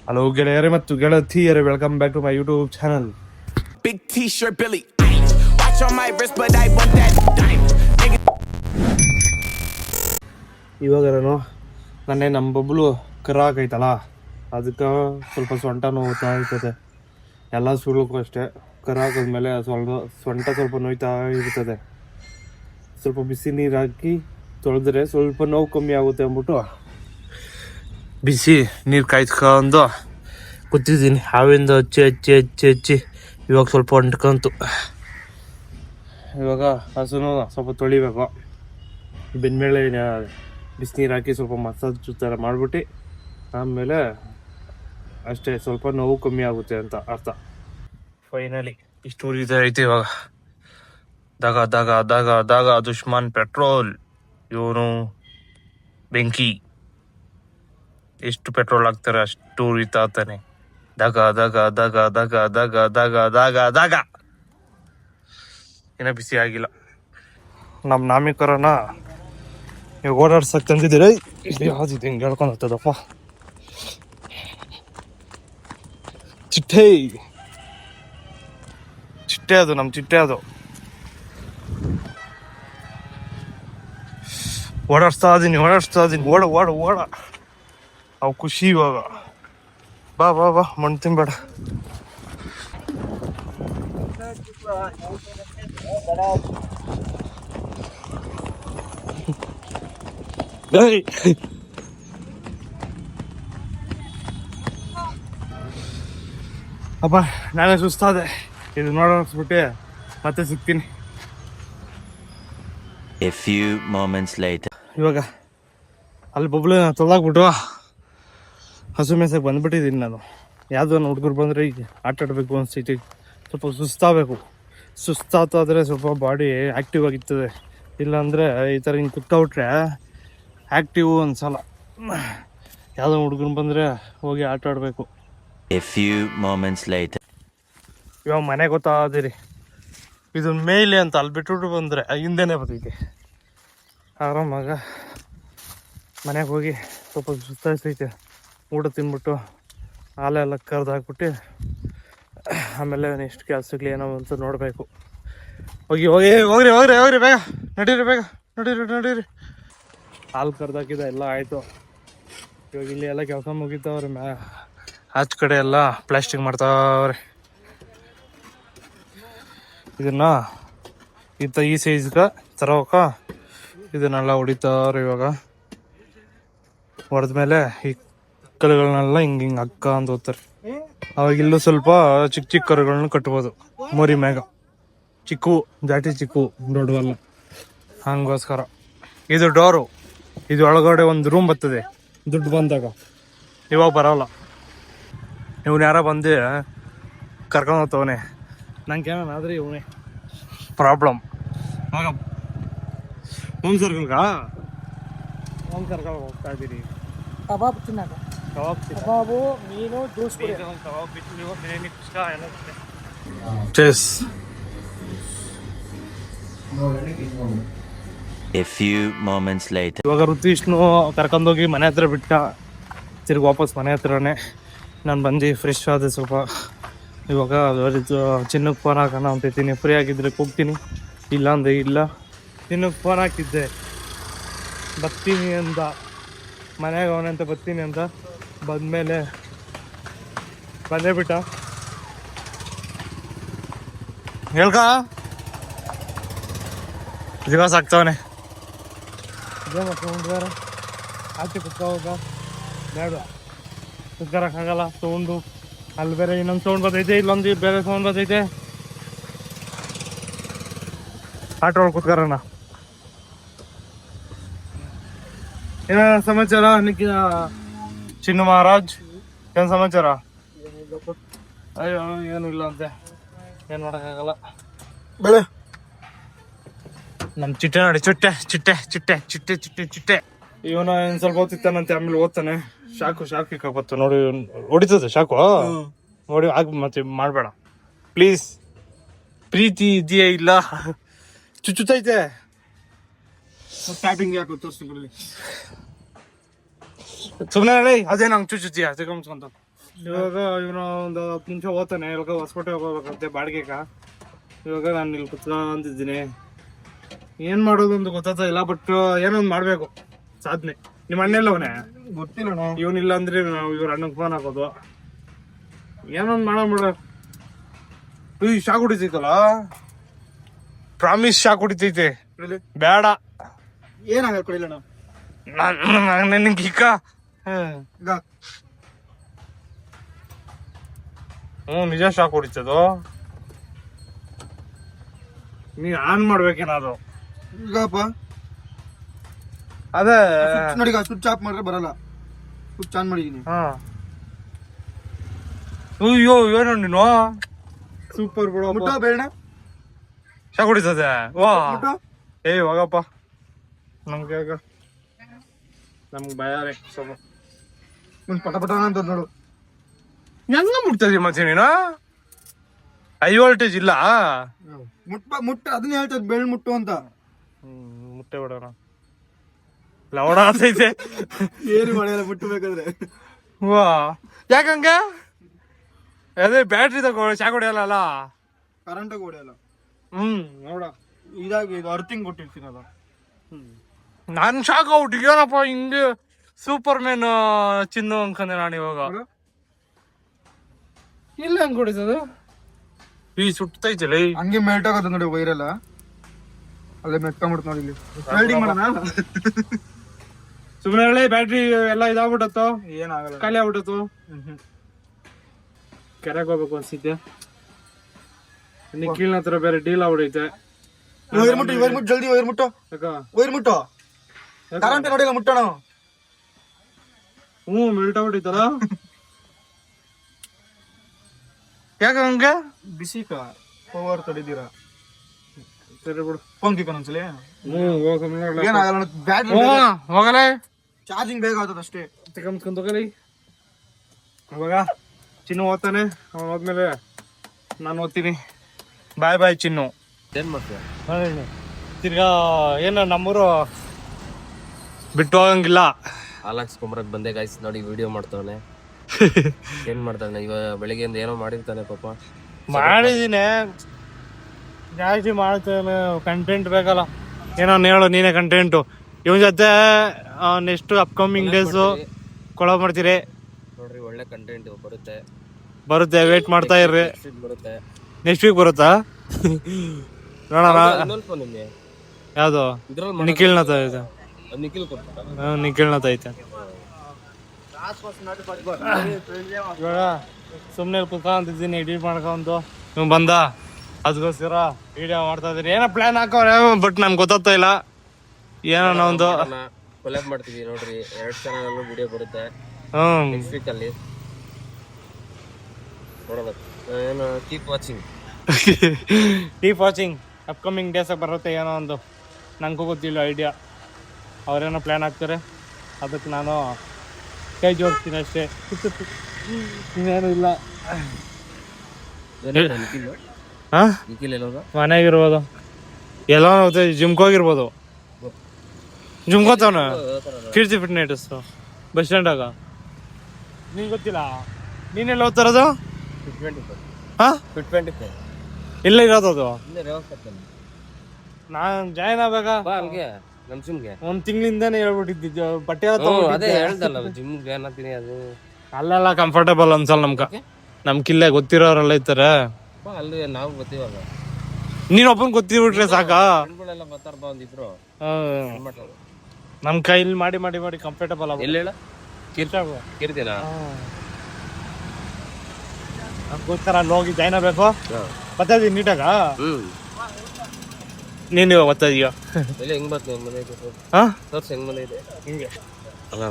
Hello ಗೆಳೆಯರೇ ಮತ್ತು ಗೆಳತಿಯರೇ, welcome back to my YouTube channel. Big T-shirt, Billy. Watch on my wrist, but I want that diamond. ಇವಾಗ ನನ್ನೇ ನಮ್ಮ ಬಬ್ಲು ಕರ ಆಗೈತಲ್ಲ, ಅದಕ್ಕೆ ಸ್ವಲ್ಪ ಸೊಂಟ ನೋವ್ತಾ ಇರ್ತದೆ. ಎಲ್ಲ ಸುಳ್ಳಿಗೂ ಅಷ್ಟೇ, ಕರ ಹಾಕಿದ್ಮೇಲೆ ಸೊಂಟ ಸ್ವಲ್ಪ ನೋಯ್ತಾ ಇರ್ತದೆ. ಸ್ವಲ್ಪ ಬಿಸಿ ನೀರು ಹಾಕಿ ತೊಳೆದ್ರೆ ಸ್ವಲ್ಪ ನೋವು ಕಮ್ಮಿ ಆಗುತ್ತೆ ಅಂದ್ಬಿಟ್ಟು ಬಿಸಿ ನೀರು ಕಾಯ್ಸ್ಕೊಂಡು ಕೂತಿದ್ದೀನಿ. ಹಾವಿಂದ ಹಚ್ಚಿ ಹಚ್ಚಿ ಹಚ್ಚಿ ಹಚ್ಚಿ ಇವಾಗ ಸ್ವಲ್ಪ ಅಂಟ್ಕೊಂತು. ಇವಾಗ ಹಸುನು ಸ್ವಲ್ಪ ತೊಳಿಬೇಕು. ಬೆನ್ಮೇಲೆ ಬಿಸಿನೀರು ಹಾಕಿ ಸ್ವಲ್ಪ ಮಸಾಜ್ ಥರ ಮಾಡಿಬಿಟ್ಟು ಆಮೇಲೆ ಅಷ್ಟೇ, ಸ್ವಲ್ಪ ನೋವು ಕಮ್ಮಿ ಆಗುತ್ತೆ ಅಂತ ಅರ್ಥ. ಫೈನಲಿ ಇಷ್ಟು ಐತೆ ಇವಾಗ. ದಗ ದಗ ದಗ ದಗ ದುಶ್ಮನ್ ಪೆಟ್ರೋಲ್, ಇವನು ಬೆಂಕಿ. ಎಷ್ಟು ಪೆಟ್ರೋಲ್ ಹಾಕ್ತಾರೆ ಅಷ್ಟು ಉರಿತಾನೆ. ದಗ ದಗ ದಗ ದಗ ದಗ ದಗ ದಗ ದಗ. ಏನೋ ಬಿಸಿ ಆಗಿಲ್ಲ. ನಮ್ಮ ನಾಮಿಕರನ ಇವಾಗ ಓಡಾಡ್ಸಕ್ ತಂದಿದ್ದೀರ. ಯಾವ್ದಿದೆ ಹಿಂಗೆ ಹೇಳ್ಕೊಂಡು ಹೋಗ್ತದಪ್ಪ. ಚಿಟ್ಟೆ ಚಿಟ್ಟೆ ಅದು, ನಮ್ಮ ಚಿಟ್ಟೆ ಅದು. ಓಡಾಡ್ಸ್ತಾ ಇದೀನಿ ಓಡ ಓಡ ಓಡ. ಅವು ಖುಷಿ ಇವಾಗ. ಬಾ ಬಾ ಬಾ, ಮಣ್ಣು ತಿನ್ಬೇಡ. ಅಪ್ಪ ನಾನೇ ಸುಸ್ತಾದೆ. ಇದು ನೋಡಿಸ್ಬಿಟ್ಟೆ ಮತ್ತೆ ಸಿಗ್ತೀನಿ. A few moments later. ಇವಾಗ ಅಲ್ಲಿ ಬಬ್ಲು ತೊಳೆದಾಕ್ಬಿಟ್ಟು ಹಸು ಮೇಸಕ್ಕೆ ಬಂದ್ಬಿಟ್ಟಿದ್ದೀನಿ ನಾನು. ಯಾವುದೋ ಹುಡುಗರು ಬಂದರೆ ಈಗ ಆಟ ಆಡಬೇಕು ಅನಿಸ್ತೈತಿ. ಸ್ವಲ್ಪ ಸುಸ್ತಾದ್ರೆ ಸ್ವಲ್ಪ ಬಾಡಿ ಆ್ಯಕ್ಟಿವ್ ಆಗಿರ್ತದೆ. ಇಲ್ಲಾಂದರೆ ಈ ಥರ ಹಿಂಗೆ ಕುತ್ಕೊಬಿಟ್ರೆ ಆ್ಯಕ್ಟಿವ್ ಅನ್ಸಲ್ಲ. ಯಾವುದೋ ಹುಡುಗರು ಬಂದರೆ ಹೋಗಿ ಆಟ ಆಡಬೇಕು. A few moments later. ಇವಾಗ ಮನೆ ಗೊತ್ತಾದಿರಿ, ಇದು ಮೇಲೆ ಅಂತ ಅಲ್ಲಿ ಬಿಟ್ಬಿಟ್ಟು ಬಂದರೆ ಹಿಂದೆನೇ ಬರ್ತೈತೆ. ಆರಾಮಾಗ ಮನೆಗೆ ಹೋಗಿ ಸ್ವಲ್ಪ ಸುಸ್ತಾಯ್ತೈತೆ. ಊಟ ತಿಂದ್ಬಿಟ್ಟು ಹಾಲೆಲ್ಲ ಕರೆದು ಹಾಕ್ಬಿಟ್ಟು ಆಮೇಲೆ ನೆಕ್ಸ್ಟ್ ಕೆಲಸಗಳು ಏನೋ ಅಂತ ನೋಡಬೇಕು. ಹೋಗ್ರಿ ಬೇಗ ನಡೀರಿ. ಹಾಲು ಕರೆದಾಕಿದ ಎಲ್ಲ ಆಯಿತು. ಇವಾಗ ಇಲ್ಲಿ ಎಲ್ಲ ಕೆಲಸ ಮುಗಿತಾವ್ರೆ. ಆಚೆ ಕಡೆ ಎಲ್ಲ ಪ್ಲಾಸ್ಟಿಕ್ ಮಾಡ್ತಾವ್ರೆ. ಇದನ್ನು ಈ ಸೈಜ್ಗೆ ತರೋಕ ಇದನ್ನೆಲ್ಲ ಹೊಡಿತಾವ್ರೆ. ಇವಾಗ ಹೊಡೆದ್ಮೇಲೆ ಈ ಕರುಗಳನ್ನೆಲ್ಲ ಹಿಂಗೆ ಅಕ್ಕ ಅಂತ ಹೋಗ್ತಾರೆ. ಅವಾಗ ಇಲ್ಲೂ ಸ್ವಲ್ಪ ಚಿಕ್ಕ ಕರುಗಳನ್ನ ಕಟ್ಬೋದು ಮರಿ ಮ್ಯಾಗ. ಜಾಟಿ ಚಿಕ್ಕು ದೊಡ್ಡವಲ್ಲ. ಹಂಗೋಸ್ಕರ ಇದು ಡೋರು. ಇದು ಒಳಗಡೆ ಒಂದು ರೂಮ್ ಬರ್ತದೆ ದುಡ್ಡು ಬಂದಾಗ. ಇವಾಗ ಬರೋಲ್ಲ. ಇವನು ಯಾರೋ ಬಂದು ಕರ್ಕೊಂಡು ಹೋಗ್ತವನೆ. ನಂಗೇನಾದ್ರೆ ಇವನೇ ಪ್ರಾಬ್ಲಮ್. ಆಗ ಹೋಮ್ ಸರ್ಕಲ್ಗೆ ಹೋಗ್ತಾ ಇದ್ದೀರಿ. ಕಬಾಬ್ ತಿನ್ನಕ. ಕಬಾಬು, ಮೀನು, juice. A few moments later. ಇವಾಗ ಋತೀಶ್ನು ಕರ್ಕೊಂಡೋಗಿ ಮನೆ ಹತ್ರ ಬಿಟ್ಟ. ತಿರ್ಗಿ ವಾಪಸ್ ಮನೆ ಹತ್ರನೇ ನಾನು ಬಂದು ಫ್ರೆಶ್ ಆದೆ ಸ್ವಲ್ಪ. ಇವಾಗ ಚಿನ್ನಕ್ಕೆ ಫೋನ್ ಹಾಕೋಣ ಅಂತಿದ್ದೀನಿ. ಫ್ರೀ ಆಗಿದ್ರೆ ಹೋಗ್ತೀನಿ, ಇಲ್ಲ ಅಂದರೆ ಇಲ್ಲ. ಚಿನ್ನಕ್ಕೆ ಫೋನ್ ಹಾಕಿದ್ದೆ ಬರ್ತೀನಿ ಅಂತ, ಮನೆಗೆ ಅವನಂತ ಬರ್ತೀನಿ ಅಂತ. ಬಂದಮೇಲೆ ಬಂದೇ ಬಿಟ್ಟ. ಹೇಳ್ಕ ದಿವಸ ಆಗ್ತವನೆ. ಇದೇ ಮತ್ತೆ ಉಂಡ್ದಾರ ಆಚೆ ಕುತ್ಕೋಗ ಬೇಡ, ಕುತ್ಕರಕ್ಕಾಗಲ್ಲ. ಸೌಂಡು ಅಲ್ಲಿ ಬೇರೆ ಇನ್ನೊಂದು ಸೌಂಡ್ ಬರ್ತೈತೆ, ಇಲ್ಲೊಂದು ಬೇರೆ ಸೌಂಡ್ ಬರ್ತೈತೆ. ಆಟೋ ಒಳಗೆ ಕುತ್ಕರೋಣ. ಏನ ಸಮಾಚಾರ ಚಿನ್ನು ಮಹಾರಾಜ್? ಏನು ಸಮಾಚಾರ? ಅಯ್ಯೋ ಏನು ಇಲ್ಲ ಅಂತೆ, ಏನು ಮಾಡೋಕ್ಕಾಗಲ್ಲ. ಬೆಳೆ ನಮ್ಮ ಚಿಟ್ಟೆ ನೋಡಿ, ಚಿಟ್ಟೆ. ಇವನು ಇನ್ನು ಸ್ವಲ್ಪ ಓದ್ತಿತ್ತಾನಂತೆ, ಆಮೇಲೆ ಓದ್ತಾನೆ. ಶಾಕು ಇಕ್ಕಾಕತ್ತು ನೋಡಿ, ಹೊಡಿತದೆ ಶಾಕು ನೋಡಿ. ಮತ್ತೆ ಮಾಡಬೇಡ ಪ್ಲೀಸ್. ಪ್ರೀತಿ ಇದೆಯೇ ಇಲ್ಲ, ಚುಚ್ಚುತ್ತೈತೆ. ಸ್ಟಾರ್ಟಿಂಗ್ ಯಾಕೆ ತೋರಿಸ್ತೀನಿ ಸುಮ್ಮನೆ. ಅದೇ ನಂಗೆ ಚುಚ್ಚುತ್ತೀಯ ಸಿಗಮ್ಸ್ಕೊಂತ. ಇವಾಗ ಇವನು ಒಂದು 10 ನಿಮಿಷ ಹೋಗ್ತಾನೆ, ಇವಾಗ ಹೊಸಕೋಟೆ ಹೋಗ್ಬೇಕಂತೆ ಬಾಡಿಗೆಗ. ಇವಾಗ ನಾನು ಇಲ್ಲಿ ಕುತ್ಕೊಂಡಿದ್ದೀನಿ, ಏನ್ ಮಾಡೋದು ಅಂತ ಗೊತ್ತಾಗ್ತಾ ಇಲ್ಲ. ಬಟ್ ಏನೊಂದು ಮಾಡ್ಬೇಕು ಸಾಧನೆ. ನಿಮ್ಮ ಅಣ್ಣೆಲ್ಲ ಅವನೇ ಗೊತ್ತಿಲ್ಲ ಇವನಿಲ್ಲ ಅಂದ್ರೆ ನಾವು ಇವ್ರ ಅಣ್ಣಗೆ ಫೋನ್ ಹಾಕೋದು, ಏನೊಂದು ಮಾಡೋಣ. ಈ ಶಾಕ್ ಹೊಡಿತೈತಲ್ಲ, ಪ್ರಾಮಿಸ್ ಶಾಕ್ ಹೊಡಿತೈತೆ. ಬೇಡ ಏನಾಗ ಕೊಡಿಲ್ಲ ನನಗೆ ಇಕ್ಕ. ನಿಜ ಶಾಕ್ ಹೊಡಿತದು. ನೀ ಆನ್ ಮಾಡ್ಬೇಕೇನಾದ್ರು ಈಗಪ್ಪ ಅದೇ ನೋಡಿ, ಸ್ವಿಚ್ ಆಫ್ ಮಾಡಿದ್ರೆ ಬರಲ್ಲ, ಸ್ವಿಚ್ ಆನ್ ಮಾಡಿದೀನಿ. ಅಯ್ಯೋ ಏನೋ ನೀನು ಸೂಪರ್ ಬಿಡು. ಮುಟ್ಟ ಬೇಡ, ಶಾಕ್ ಹೊಡಿತದೆ. ವಾ ಮುಟ್ಟು. ಏಯ್ ಹೋಗಪ್ಪ, ನಮ್ಗೆ ಭಯ ರೀ ಸ್ವಲ್ಪ. ಒಂದ್ ಪಟ ಪಟ ಅಂತ ನೋಡು. ಹೆಂಗ ಮುಟ್ತದಿ ಮತ್ತೆ ನೀನು? 5 ವೋಲ್ಟೇಜ್ ಇಲ್ಲ. ಮುಟ್ಟ ಅದನ್ನ ಹೇಳ್ತದ, ಬೆಳ್ ಮುಟ್ಟು ಅಂತ. ಮುಟ್ಟೆ ಬಿಡೋಣ, ಲವಣ ಆಗ್ತೈತೆ. ಏನು ಮಾಡಿಲ್ಲ ಮುಟ್ಟಬೇಕಾದ್ರೆ. ವಾ ಯಾಕಂಗ? ಅದೇ ಬ್ಯಾಟ್ರಿ ತಗೋ, ಶಾಕ್ ಹೊಡಿಯಲ್ಲ. ಕರೆಂಟ್ ಹೊಡೆಯಲ್ಲ. ನೋಡ ಇದಾಗಿ ಇದು ಅರ್ಥಿಂಗ್ ಕೊಟ್ಟಿರ್ತೀನಿ ಅದ. ನಾನ್ ಶಾಕ್ ಔಟ್. ಏನಪ್ಪ ಹಿಂಗೆ ಸೂಪರ್ ಮ್ಯಾನ್ ಚಿನ್ನು ಅನ್ಕಂದೆ ನಾನು ಇವಾಗ. ಇಲ್ಲ ಹಂಗ್ ಹೊಡಿತದು, ಈ ಸುಟ್ಟೈತಲ್ಲ. ಹಂಗೆ ಮೆಲ್ಟ್ ಆಗೋದು ನೋಡಿ ವೈರಲ್ಲ, ಅಲ್ಲೇ ಮೆಟ್ಕೊಂಡ್ಬಿಡ್ತು ನೋಡಿ. ಇಲ್ಲಿ ವೆಲ್ಡಿಂಗ್ ಮಾಡೋಣ. ಸುಮ್ಮನೆ ಹೇಳಿ, ಬ್ಯಾಟ್ರಿ ಎಲ್ಲ ಇದಾಗ್ಬಿಟ್ಟತ್ತು, ಏನಾಗಲ್ಲ, ಖಾಲಿ ಆಗ್ಬಿಟ್ಟತ್ತು. ಕೆರೆಗೆ ಹೋಗ್ಬೇಕು ಅನ್ಸಿದ್ದೆ. ನಿಖಿಲ್ನ ಹತ್ರ ಬೇರೆ ಡೀಲ್ ಆಗ್ಬಿಡೈತೆ. ವೈರ್ ಮುಟ್ಟು ಜಲ್ದಿ, ವೈರ್ ಮುಟ್ಟು, ವೈರ್ ಮುಟ್ಟು. ಕರೆಂಟ್ ನೋಡಿಲ್ಲ ಮುಟ್ಟೋಣ. ಮೆಲ್ಟ್ ಆಗ್ಬಿಟ್ಟೈತಲ್ಲ. ಯಾಕ ಹಂಗ? ಬಿಸಿ ಪವರ್ ತಡಿದೀರಾ? ಸರಿ ಬಿಡು, ಫೋನ್ ಕಿಕ್ಕ ಒಂದ್ಸಲಿ. ಹೋಗಲ್ಲ, ಏನಾಗಲ್ಲ, ಬ್ಯಾಟ್ರಿ ಹೋಗಲ್ಲ, ಚಾರ್ಜಿಂಗ್ ಬೇಗ ಆಗ್ತದ ಅಷ್ಟೇ. ತಗೊಂಡ್ ತಗೊಳ್ಳಿ. ಅವಾಗ ಚಿನ್ನು ಓದ್ತಾನೆ, ಅವ್ನು ಹೋದ್ಮೇಲೆ ನಾನು ಓದ್ತೀನಿ. ಬಾಯ್ ಬಾಯ್ ಚಿನ್ನು. ಏನ್ ಮಾಡ್ತೀಯ? ತಿರ್ಗಾ ಏನು ನಮ್ಮೂರು ಬಿಟ್ಟು ಹೋಗಂಗಿಲ್ಲ. ಹಾಲ್ ಹಾಕ್ಸ್ಕೊಂಬರಕ್ ಬಂದೆ ಗಾಯ್ಸ್, ನೋಡಿ ವಿಡಿಯೋ ಮಾಡ್ತಾವನೆ. ಏನ್ ಮಾಡ್ತಾನೆ ಇವಾಗ? ಬೆಳಿಗ್ಗೆಯಿಂದ ಏನೋ ಮಾಡಿರ್ತಾನೆ ಪಾಪ. ಮಾಡಿದೀನಿ, ಜಾಸ್ತಿ ಮಾಡ್ತೇನೆ. ಕಂಟೆಂಟ್ ಬೇಕಲ್ಲ, ಏನೋ ಹೇಳು ನೀನೇ ಕಂಟೆಂಟು. ಇವನ್ ಜೊತೆ ನೆಕ್ಸ್ಟ್ ಅಪ್ಕಮಿಂಗ್ ಡೇಸು ಕೊಳೋ ಮಾಡ್ತೀರಿ. ನೋಡ್ರಿ, ಒಳ್ಳೆ ಕಂಟೆಂಟ್ ಬರುತ್ತೆ, ವೇಟ್ ಮಾಡ್ತಾ ಇರ್ರಿ. ಬರುತ್ತೆ, ನೆಕ್ಸ್ಟ್ ವೀಕ್ ಬರುತ್ತಾ ನೋಡೋಣ. ಇನ್ನೊಂದು ಫೋನ್ ನಿಮಗೆ ಯಾವುದು? ಇದ್ರಲ್ಲಿ ನಿಖಿಲ್ನ ಐತೆ. ನಿಖಿಲ್ ಕೊಟ್ಟ ನಿಖಿಲ್ನ ಐತೆ. ಇವಾಗ ಸುಮ್ಮನೆ ಕುತ್ಕೊಂತಿದ್ದೀನಿ, ಎಡಿಟ್ ಮಾಡ್ಕೊಂಡು. ನೀವು ಬಂದ ಅದಕ್ಕೋಸ್ಕರ ವಿಡಿಯೋ ಮಾಡ್ತಾ ಇದ್ದೀರಿ. ಏನೋ ಪ್ಲಾನ್ ಹಾಕೋರೆ, ಬಟ್ ನಮ್ಗೆ ಗೊತ್ತಾಗ್ತಾ ಇಲ್ಲ. ಏನೋ ಒಂದು ಕೊಲಾಬ್ ಮಾಡ್ತೀವಿ ನೋಡ್ರಿ. 2 ಚಾನಲ್ ವಿಡಿಯೋ ಬರುತ್ತೆ ನೆಕ್ಸ್ಟ್ ವೀಕ್ ಅಲ್ಲಿ. ನೋಡೋಣ, ಏನು ಕೀಪ್ ವಾಚಿಂಗ್. ಅಪ್ಕಮಿಂಗ್ ಡೇಸ್ ಬರುತ್ತೆ ಏನೋ ಒಂದು, ನನಗೂ ಗೊತ್ತಿಲ್ಲ ಐಡಿಯಾ. ಅವರೇನೋ ಪ್ಲ್ಯಾನ್ ಹಾಕ್ತಾರೆ, ಅದಕ್ಕೆ ನಾನು ಕೈ ಜೋಡಿಸ್ತೀನಿ ಅಷ್ಟೇ, ಇನ್ನೇನು ಇಲ್ಲ. ಹಾಂ, ಮನೆಗಿರ್ಬೋದು, ಎಲ್ಲೋ ಜಿಮ್ಗೆ ಹೋಗಿರ್ಬೋದು. ಜಿಮ್ಗೆ ಹೋಗ್ತಾವನ ಕೀರ್ತಿ ಫಿಟ್ನೆಸ್ ಬಸ್ ಸ್ಟ್ಯಾಂಡಾಗ. ನಿಂಗೆ ಗೊತ್ತಿಲ್ಲ? ನೀನೆಲ್ಲ ಓದ್ತಾರದು? ಹಾಂ, ಇಲ್ಲ ಇರೋದು. ನಾನು ಜಾಯ್ನ್ ಆಗ ನಮ್ ಜಿಮ್ಗೆ ಒಂದ್ ತಿಂಗಳಿಂದಾನೇ ಹೇಳ್ಬಿಟ್ಟಿದ್ದೆ. ಬಟ್ಟೆ ಅದೇ ಹೇಳ್ದಲ್ಲ, ಜಿಮ್ಗೆ ಏನತ್ತೀನಿ ಅದು. ಅಲ್ಲೆಲ್ಲ ಕಂಫರ್ಟೇಬಲ್ ಅನ್ಸಲ್ಲ ನಮ್ಕಿಲ್ಲೇ ಗೊತ್ತಿರೋರೆಲ್ಲ ಇರ್ತಾರೆ. ಅಲ್ಲಿ ನಾವು ಗೊತ್ತಿವಾಗ ನೀನ್ ಒಬ್ಬನ್ ಗೊತ್ತಿರ್ಬಿಟ್ರೆ ಸಾಕಾ? ಬರ್ತಾರ ಒಂದಿಬ್ರು ನಮ್ ಕೈಲಿ ಮಾಡಿ ಮಾಡಿ ಮಾಡಿ ಕಂಫರ್ಟೇಬಲ್ ಆಗ. ಎಲ್ಲ ಹೇಳ ಕೀರ್ತಿನ ಗೊತ್ತಾರ, ಅಲ್ಲಿ ಹೋಗಿ ಜಾಯ್ನ್ ಆಗ್ಬೇಕು. ಬರ್ತದೀನಿ ನೀಟಾಗ. ನೀನು ಇವಾಗ ಬರ್ತದೀಯ? ಇಲ್ಲ, ಹೆಂಗ್ ಬರ್ತೀನಿ ಮನೆ ತೋರ್ಸಿ, ಹೆಂಗ್ ಮನೆ ಇದೆ ಹಿಂಗೆ. ಅಲ್ಲ,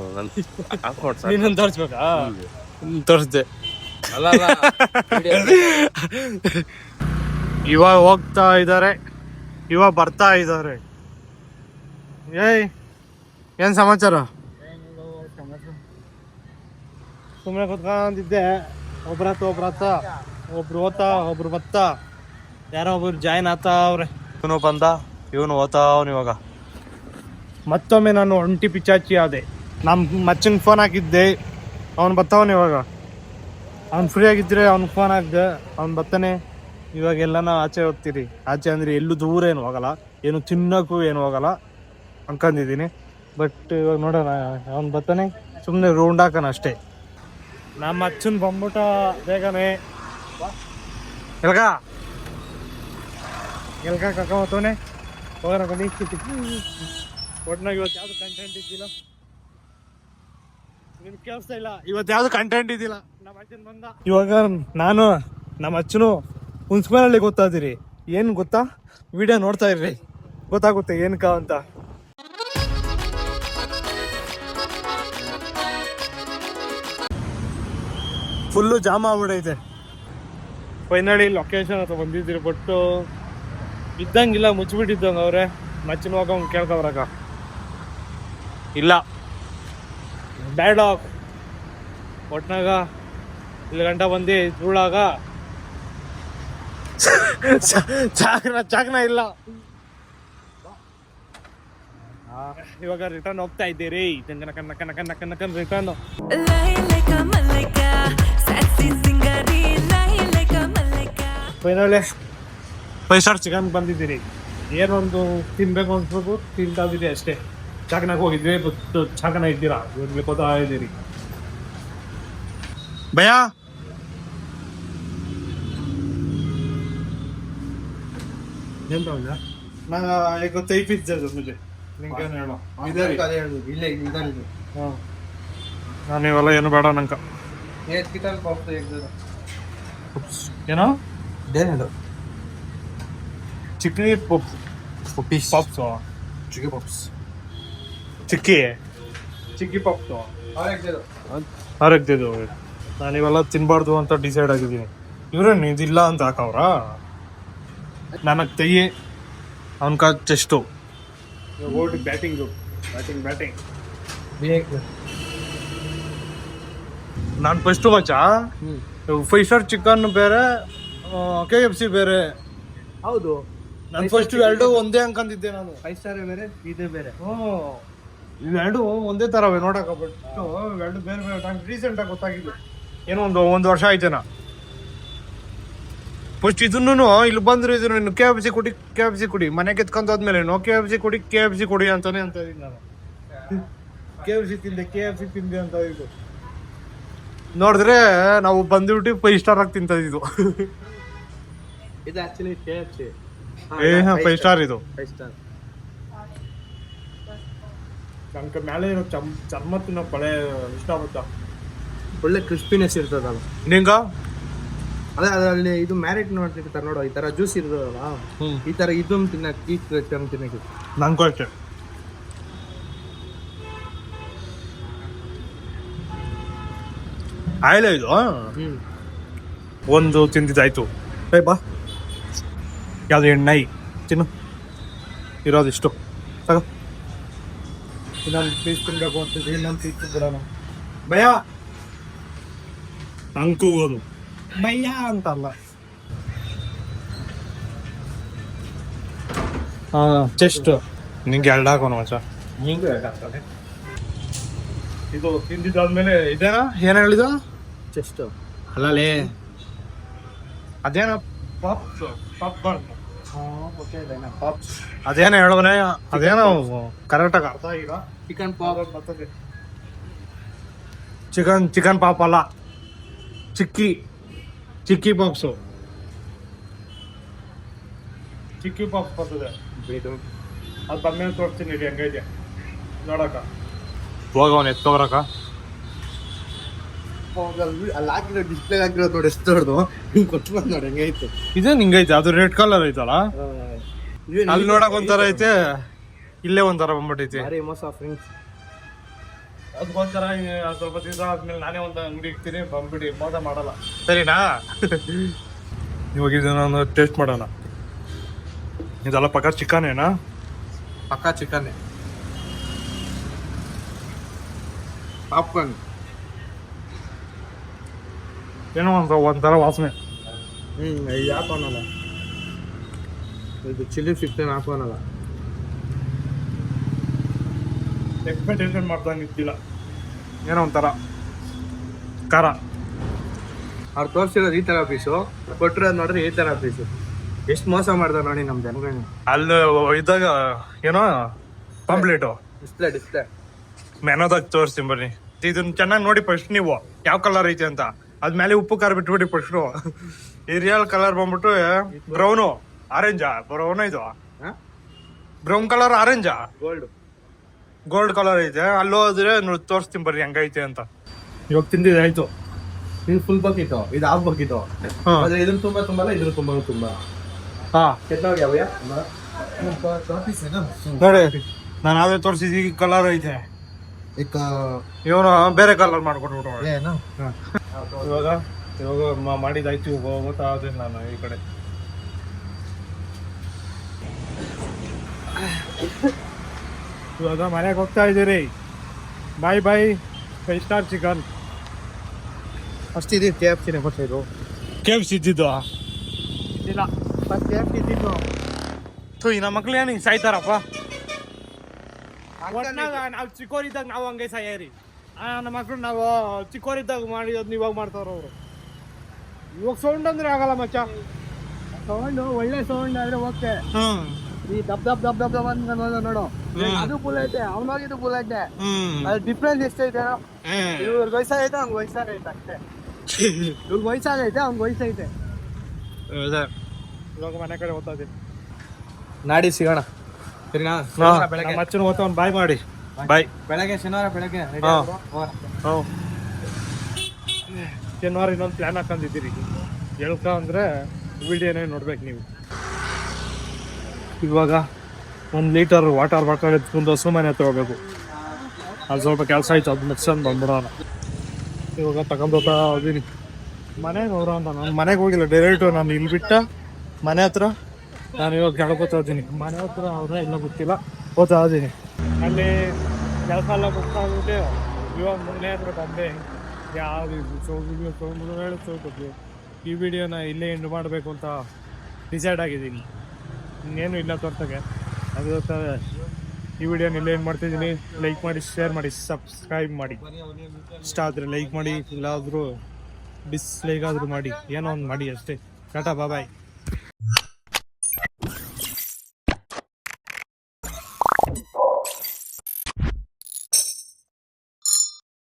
ನೀನು ತೋರಿಸ್ಬೇಕಾ? ತೋರಿಸ್ದೆ. ಅಲ್ಲ ಇವಾಗ ಹೋಗ್ತಾ ಇದ್ದಾರೆ, ಇವಾಗ ಬರ್ತಾ ಇದ್ದಾರೆ. ಏಯ್, ಏನ್ ಸಮಾಚಾರ? ಸುಮ್ಮನೆ ಕುತ್ಕೊಂಡಿದ್ದೆ. ಒಬ್ರು ಓದ್ತಾ, ಒಬ್ರು ಬತ್ತಾ, ಯಾರೋ ಒಬ್ರು ಜಾಯ್ನ್ ಆಗ್ತಾ ಅವ್ರೆ. ಇವನು ಬಂದ, ಇವನು ಓದ್ತಾ ಅವನು. ಇವಾಗ ಮತ್ತೊಮ್ಮೆ ನಾನು ಒಂಟಿ ಪಿಚಾಚಿ ಆದೆ. ನಮ್ಮ ಮಚ್ಚಂಗೆ ಫೋನ್ ಹಾಕಿದ್ದೆ, ಅವನು ಬರ್ತಾವನು ಇವಾಗ. ಅವ್ನು ಫ್ರೀ ಆಗಿದ್ರೆ ಅವ್ನಿಗೆ ಫೋನ್ ಹಾಕ್ದೆ, ಅವ್ನು ಬರ್ತಾನೆ. ಇವಾಗೆಲ್ಲ ನಾವು ಆಚೆ ಹೋಗ್ತೀರಿ. ಆಚೆ ಅಂದರೆ ಎಲ್ಲೂ ದೂರ ಏನು ಹೋಗಲ್ಲ, ಏನು ತಿನ್ನೋಕ್ಕೂ ಏನು ಹೋಗಲ್ಲ ಅನ್ಕೊಂಡಿದ್ದೀನಿ. ಬಟ್ ಇವಾಗ ನೋಡೋಣ, ಅವ್ನು ಬರ್ತಾನೆ, ಸುಮ್ಮನೆ ರೌಂಡ್ ಹಾಕೋಣ ಅಷ್ಟೇ. ನಮ್ಮ ಅಚ್ಚನ್ ಬಂದ್ಬಿಟ್ಟ ಬೇಗನೆ. ಎಲ್ಗ ಕರ್ಕೊಂಬತ್ತವನೆ, ಹೋಗೋಣ ಬನ್ನಿ. ಒಟ್ನಾಗ ಇವತ್ತು ಯಾವುದು ಕಂಟೆಂಟ್ ಇದ್ದಿಲ್ಲ, ನಿಮ್ಗೆ ಕೇಳಿಸ್ತಾ ಇಲ್ಲ. ಇವತ್ತು ಯಾವುದು ಕಂಟೆಂಟ್ ಇದ್ದಿಲ್ಲ. ನಮ್ಮ ಅಚ್ಚನ್ ಬಂದ. ಇವಾಗ ನಾನು ನಮ್ಮ ಅಚ್ಚನು ಹುಣ್ಸ್ಮೇಲಲ್ಲಿ ಗೊತ್ತಾದಿರಿ. ಏನು ಗೊತ್ತಾ, ವಿಡಿಯೋ ನೋಡ್ತಾ ಇರ್ರಿ, ಗೊತ್ತಾಗುತ್ತೆ ಏನಕ್ಕ ಅಂತ. ಫುಲ್ಲು ಜಾಮ್ ಆಗ್ಬಿಡೈತೆ. ಫೈನಲಿ ಲೊಕೇಶನ್ ಹತ್ರ ಬಂದಿದ್ದೀರಿ. ಬಟ್ಟು ಇದ್ದಂಗಿಲ್ಲ, ಮುಚ್ಚಿಬಿಟ್ಟಿದ್ದಂಗೆ ಅವ್ರೆ. ಮಚ್ಚಿನ ಹೋಗಂಗೆ ಕೇಳ್ಕೊಬರಕ ಇಲ್ಲ, ಬ್ಯಾಡ್ ಆಫ್ ಒಟ್ನಾಗ ಇಲ್ಲಿ ಗಂಟ ಬಂದು ಧೂಳಾಗ ಚಾಕ್ನ ಇಲ್ಲ. ಇವಾಗ ರಿಟರ್ನ್ ಹೋಗ್ತಾ ಇದ್ದೀರಿ. ರಿಟರ್ನ್ ಫೈನಲಿ 5 ಸ್ಟಾರ್ ಚಿಕನ್ ಬಂದಿದ್ದೀರಿ. ಏನೊಂದು ತಿನ್ಬೇಕು ಅನ್ಸ್ಬೇಕು, ತಿಂತಾ ಇದ್ದೀರಿ ಅಷ್ಟೇ. ಚಾಕನಾಗ ಹೋಗಿದ್ವಿ, ಬಟ್ ಚಾಕನ ಇದ್ದೀರಾ, ಇವಾಗ ಗೊತ್ತಾ ಇದ್ದೀರಿ. ಭಯ ಏನು ನಾ ಈಗ ತೈ ಪಿಜ್ಜಾ ಮುझे ನಿಂಗೇನು ಹೇಳೋ. ನಾನು ಇವೆಲ್ಲ ಏನು ಬೇಡ ನಂಗೆ. ಏನೋ ಚಿಕ್ಕಿ ಪಾಪ್ಸು, ಚಿಕ್ಕಿ ಪಾಪ್ಸು ಆರೋಗ್ಯದು. ನಾನು ಇವೆಲ್ಲ ತಿನ್ಬಾರ್ದು ಅಂತ ಡಿಸೈಡ್ ಆಗಿದ್ದೀನಿ. ಇವ್ರೇನು ಇದಿಲ್ಲ ಅಂತ ಹಾಕವ್ರ. ನನಗೆ ತೆಯ್ಯಿ, ಅವನ್ಕ ಚೆಸ್ಟು. ಓಡಿ ಬ್ಯಾಟಿಂಗು, ಬ್ಯಾಟಿಂಗ್ ನಾನು ಫಸ್ಟು ಮಚ್ಚ 5 ಸ್ಟಾರ್ ಚಿಕನ್ ಬೇರೆ, KFC ಬೇರೆ. ಹೌದು, ನಾನು ಫಸ್ಟ್ ಎರಡು ಒಂದೇ ಅನ್ಕೊಂಡಿದ್ದೆ. ನಾನು 5 ಸ್ಟಾರ್ ಬೇರೆ, ಇದೇ ಬೇರೆ. ಇವೆರಡು ಒಂದೇ ಥರವೇ ನೋಡಕ. ಬಟ್ ಇವೆರಡು ಬೇರೆ ಬೇರೆ. ನಂಗೆ ರೀಸೆಂಟಾಗಿ ಗೊತ್ತಾಗಿದ್ದು, ಏನೋ ಒಂದು ವರ್ಷ ಆಯ್ತೇನ. ಫಸ್ಟ್ ಇದನ್ನು ಇಲ್ಲಿ ಬಂದ್ರೆ ಇದನ್ನು ಇನ್ನು KFC ಕುಡಿ ಮನೆಗೆ ಎತ್ಕೊಂಡಾದ್ಮೇಲೆ KFC ಕುಡಿ ಅಂತಾನೆ ಅಂತ ಇದ್ದೀನಿ ನಾನು. KFC ತಿಂದೆ ಅಂತ ಇದು ನೋಡಿದ್ರೆ ನಾವು ಬಂದ್ಬಿಟ್ಟು 5 ಸ್ಟಾರ್ ಆಗಿ ತಿಂತಿದ್ದು. ಇದು ಆಕ್ಚುಲಿ KFC. 5 ಸ್ಟಾರ್ ಇದು. 5 ಸ್ಟಾರ್. ನಮ್ಗೆ ಮೇಲೆ ಇರೋ ಚರ್ಮ ತಿನ್ನೋ ಪಳೆ ಇಷ್ಟ ಆಗುತ್ತಾ. ಒಳ್ಳೆ ಕ್ರಿಸ್ಪಿನೆಸ್ ಇರ್ತದಲ್ಲ ನಿಂಗ. ಅದೇ ಅದರಲ್ಲಿ ಇದು ಮ್ಯಾರಿನೇಟ್ ಮಾಡ್ತಿರ್ತಾರೆ ನೋಡೋ, ಈ ತರ ಜ್ಯೂಸ್ ಇರ್ತದಲ್ಲ, ಈ ತರ ಇದನ್ನು ತಿನ್ನಕ್ಕೆ ನಂಗೂ ಅಷ್ಟೇ. ಆಯ್ಲ ಇದು ಒಂದು ತಿಂದಿದ್ದಾಯ್ತು. ಬಾ, ಯಾವುದು ಎಣ್ಣೆ ತಿನ್ನು, ಇರೋದಿಷ್ಟು ತಗೋ. ಇನ್ನೊಂದು ಪೀಸ್ ತಿನ್ಬೇಕು ಅಂತಿದ್ವಿ, ಇನ್ನೊಂದು ಪೀಸ್ ಬಿಡೋಣ. ಭಯ ಅಂಕುಗೋದು ಭಯ ಅಂತಲ್ಲ. ಚೆಸ್ಟ್ ನಿಂಗೆ 2 ಹಾಕೋಣ ಮಚ್ಚ. ನಿಂಗೂ 2 ಹಾಕ್ತಾನೆ. ಇದು ತಿಂದಿದ್ದಾದ್ಮೇಲೆ ಇದೇನಾ ಏನು ಹೇಳಿದ? ಚೆಸ್ಟ್ ಅಲ್ಲಲೇ ಅದೇನ ಪಾಪ್ಕಾರ್ನ್. ಅದೇನ ಹೇಳೋನೆ, ಅದೇನೋ ಕರೆಕ್ಟಾಗಿ ಅರ್ಥ ಆಗಿಲ್ಲ. ಚಿಕನ್ ಪಾಪ್ ಬರ್ತದೆ. ಚಿಕನ್ ಪಾಪ್ ಅಲ್ಲ, ಚಿಕ್ಕಿ ಪಾಪ್ಸು. ಚಿಕ್ಕಿ ಪಾಪ್ಸ್ ಬರ್ತದೆ. ಅದು ಬಂದ್ಮೇಲೆ ತೋರಿಸ್ತೀನಿ ರೀ, ಹೆಂಗೈತೆ ನೋಡಕ್ಕ. ಹೋಗ ಅವನು ಎತ್ಕೊಬರಕ್ಕ. ಅಲ್ಲಿ ಹಾಕಿರೋ ಡಿಸ್ಪ್ಲೇ ಹಾಕಿರೋದು ನೋಡಿ, ಎಷ್ಟು ದೊಡ್ಡದು. ಹಿಂಗೆ ಕೊಟ್ಟು ನೋಡಿ ಹೆಂಗೈತೆ. ಇದೇ ನಿಂಗೈತೆ, ಅದು ರೆಡ್ ಕಲರ್ ಐತಲ್ಲ, ಅಲ್ಲಿ ನೋಡಕ್ ಒಂಥರ ಐತೆ, ಇಲ್ಲೇ ಒಂಥರ ಬಂದ್ಬಿಟ್ಟೈತಿ. ಮೋಸ ಫ್ರೆಂಡ್ಸ್. ಅದಕ್ಕೊಂಥರ ಸ್ವಲ್ಪ ದಿವಸ ಆದ್ಮೇಲೆ ನಾನೇ ಒಂದು ಅಂಗಡಿ ಇಡ್ತೀನಿ, ಬಂದ್ಬಿಡಿ, ಮೋಸ ಮಾಡಲ್ಲ. ಸರಿನಾ? ಇವಾಗ ಇದನ್ನ ಟೇಸ್ಟ್ ಮಾಡೋಣ. ಇದೆಲ್ಲ ಪಕ್ಕ ಚಿಕನೇನಾ? ಪಕ್ಕಾ ಚಿಕನ್. ಪಾಪ್ಕಾರ್ನ್ ಏನೋ ಒಂಥರ ವಾಸನೆ. ಇದು ಹಾಕೋನಲ್ಲ, ಇದು ಚಿಲ್ಲಿ 15 ಹಾಕೋನಲ್ಲ. ಎಕ್ಸ್ಪೆಕ್ಟೇಷನ್ ಮಾಡ್ದಂಗೆ ಇದ್ದಿಲ್ಲ, ಏನೋ ಒಂಥರ ಖಾರ. ಅವ್ರು ತೋರಿಸಿರೋದು ಈ ಥರ ಪೀಸು, ಕೊಟ್ಟಿರೋದು ನೋಡ್ರಿ ಈ ಥರ ಪೀಸು. ಎಷ್ಟು ಮೋಸ ಮಾಡ್ತಾರೆ ನೋಡಿ ನಮ್ಮ ಜನಗಳನ್ನ. ಅಲ್ಲಿ ಇದ್ದಾಗ ಏನೋ ಪಾಂಪ್ಲೇಟು ಡಿಸ್ಪ್ಲೇ ಮೆನೋದಾಗ ತೋರಿಸ್ತೀನಿ ಬರ್ರಿ. ಇದನ್ನ ಚೆನ್ನಾಗಿ ನೋಡಿ ಫಸ್ಟ್ ನೀವು ಯಾವ ಕಲರ್ ಐತೆ ಅಂತ. ಅದ್ಮೇಲೆ ಉಪ್ಪು ಖಾರ ಬಿಟ್ಬಿಟ್ಟು ಫಸ್ಟು. ಈ ರಿಯಲ್ ಕಲರ್ ಬಂದ್ಬಿಟ್ಟು ಬ್ರೌನು ಆರೆಂಜಾ ಬ್ರೌನ್ ಇದು ಬ್ರೌನ್ ಕಲರ್ ಆರೆಂಜಾ ಗೋಲ್ಡ್ ಕಲರ್ ಐತೆ. ಅಲ್ಲಿ ಹೋದ್ರೆ ತೋರಿಸ್ತೀನಿ ಬರ್ರಿ ಹೆಂಗೈತೆ ಅಂತ. ಇವಾಗ ತಿಂದಿದ್ದು ಆಯ್ತು. ಇದು ಫುಲ್ ಬಕಿಟ್ಟು, ಇದು ಹಾಫ್ ಬಕಿಟ್ಟು. ಆದ್ರೆ ಇದ್ರ ತುಂಬಾ ತುಂಬಾ ಇದ್ರ ತುಂಬಾ ಹಾ ಕೆಟ್ಟೋಗ್ಯಾವಯ್ಯ ನೋಡಿ, ನಾನು ಅವೇ ತೋರಿಸಿದ ಈ ಕಲರ್ ಐತೆ. ಇವನು ಬೇರೆ ಕಲರ್ ಮಾಡ್ಕೊಟ್ಬಿಟ್ಟು ಇವಾಗ ಮಾಡಿದಾಯ್ತು. ಇವಾಗ ಗೊತ್ತಾಗೋದಿಲ್ಲ ನಾನು ಈ ಕಡೆ. ಇವಾಗ ಮನೆಗೆ ಹೋಗ್ತಾ ಇದ್ದೀರಿ. ಬಾಯ್ 5 ಸ್ಟಾರ್ ಚಿಕನ್ ಅಷ್ಟಿದೆ. KFC ಬರ್ತಿದ್ರು, KFC ಇದ್ದಿದ್ದು ಇಲ್ಲ KFC ಇದ್ದಿದ್ದು. ನಮ್ಮ ಮಕ್ಳು ಏನು ಹಿಂಗೆ ಸಾಯ್ತಾರಪ್ಪ. ನಾವು ಚಿಕ್ಕವರಿದ್ದಾಗ ನಾವು ಹಂಗೆ ಸಾಯರಿ. ನಮ್ಮ ಮಕ್ಳು ನಾವು ಚಿಕ್ಕವರಿದ್ದಾಗ ಮಾಡಿರೋದು ಇವಾಗ ಮಾಡ್ತಾರ ಅವರು. ಇವಾಗ ಸೌಂಡ್ ಅಂದ್ರೆ ಆಗಲ್ಲ ಮಚ್ಚ. ಸೌಂಡ್ ಒಳ್ಳೆ ಸೌಂಡ್ ಆದ್ರೆ ಓಕೆ. ಈ ದಬ್ ಅಂತ ನೋಡು, ಅದು ಫುಲ್ ಐತೆ, ಅವನಾಗಿದ್ದು ಫುಲ್ ಐತೆ. ಅದು ಡಿಫ್ರೆನ್ಸ್ ಎಷ್ಟೈತೆ? ಇವ್ರಿಗೆ ವಯಸ್ಸಾಗೈತೆ, ಅವ್ನಿಗೆ ವಯಸ್ಸಾಗೈತೆ ಅಷ್ಟೇ. ಇವ್ರಿಗೆ ವಯಸ್ಸಾಗೈತೆ, ಅವ್ನಿಗೆ ವಯಸ್ಸೈತೆ. ಇವಾಗ ಮನೆ ಕಡೆ ಓದ್ತಾ ಇದ್ದೀನಿ. ನಾಡಿ ಸಿಗೋಣ ಸರಿನಾ? ನಮ್ಮ ಅಚ್ಚನ ಓದ್ತಾವನ್. ಬಾಯ್ ಮಾಡಿ. ಬಾಯ್. ಬೆಳಗ್ಗೆ ಶನಿವಾರ ಬೆಳಗ್ಗೆ ಶನಿವಾರ ಇನ್ನೊಂದು ಪ್ಲಾನ್ ಹಾಕೊಂಡಿದ್ದೀರಿ. ಹೇಳ್ಕ ಅಂದ್ರೆ ವಿಡಿಯೋನೇ ನೋಡ್ಬೇಕು ನೀವು. ಇವಾಗ 1 ಲೀಟರ್ ವಾಟರ್ ಬಾಟಲ್ ಎತ್ಕೊಂಡು ಹಸು ಮನೆ ಹತ್ರ ಹೋಗ್ಬೇಕು. ಅದು ಸ್ವಲ್ಪ ಕೆಲಸ ಆಯ್ತು, ಅದು ಮುಗಿಸ್ಕೊಂಡು ಬಂದ್ಬಿಡೋಣ. ಇವಾಗ ತಗೊಂಡೋಗ್ತಾ ಇದೀನಿ ಮನೆಗೆ. ಅವ್ರ ಅಂತ ನಾನು ಮನೆಗೆ ಹೋಗಿಲ್ಲ, ಡೈರೆಕ್ಟು ನಾನು ಇಲ್ಲಿ ಬಿಟ್ಟ ಮನೆ ಹತ್ರ ನಾನು ಇವಾಗ ಕೆಳಗೋತಾ ಇದ್ದೀನಿ. ಮನೆ ಹತ್ರ ಅವ್ರೆ ಇಲ್ಲ ಗೊತ್ತಿಲ್ಲ, ಹೋಗ್ತಾ ಇದ್ದೀನಿ. ಅಲ್ಲಿ ಕೆಲಸ ಎಲ್ಲ ಗೊತ್ತಾಗ್ಬಿಟ್ಟು ಇವಾಗ ಮನೆ ಹತ್ರ ಬಂದೆ. ಯಾವುದು ಹೇಳುತ್ತೆ ಈ ವಿಡಿಯೋನ ಇಲ್ಲೇ ಎಂಡ್ ಮಾಡಬೇಕು ಅಂತ ಡಿಸೈಡ್ ಆಗಿದ್ದೀನಿ. ಇನ್ನೇನು ಇಲ್ಲ ತೋರ್ಸೋಕ್ಕೆ. ಅದು ಈ ವಿಡಿಯೋನ ಇಲ್ಲೇ ಏನು ಮಾಡ್ತಿದ್ದೀನಿ. ಲೈಕ್ ಮಾಡಿ, ಶೇರ್ ಮಾಡಿ, ಸಬ್ಸ್ಕ್ರೈಬ್ ಮಾಡಿ. ಇಷ್ಟ ಆದರೆ ಲೈಕ್ ಮಾಡಿ, ಇಲ್ಲಾದರೂ ಡಿಸ್ಲೈಕ್ ಆದರೂ ಮಾಡಿ, ಏನೋ ಒಂದು ಮಾಡಿ ಅಷ್ಟೇ. ಟಾಟಾ ಬಾಯ್.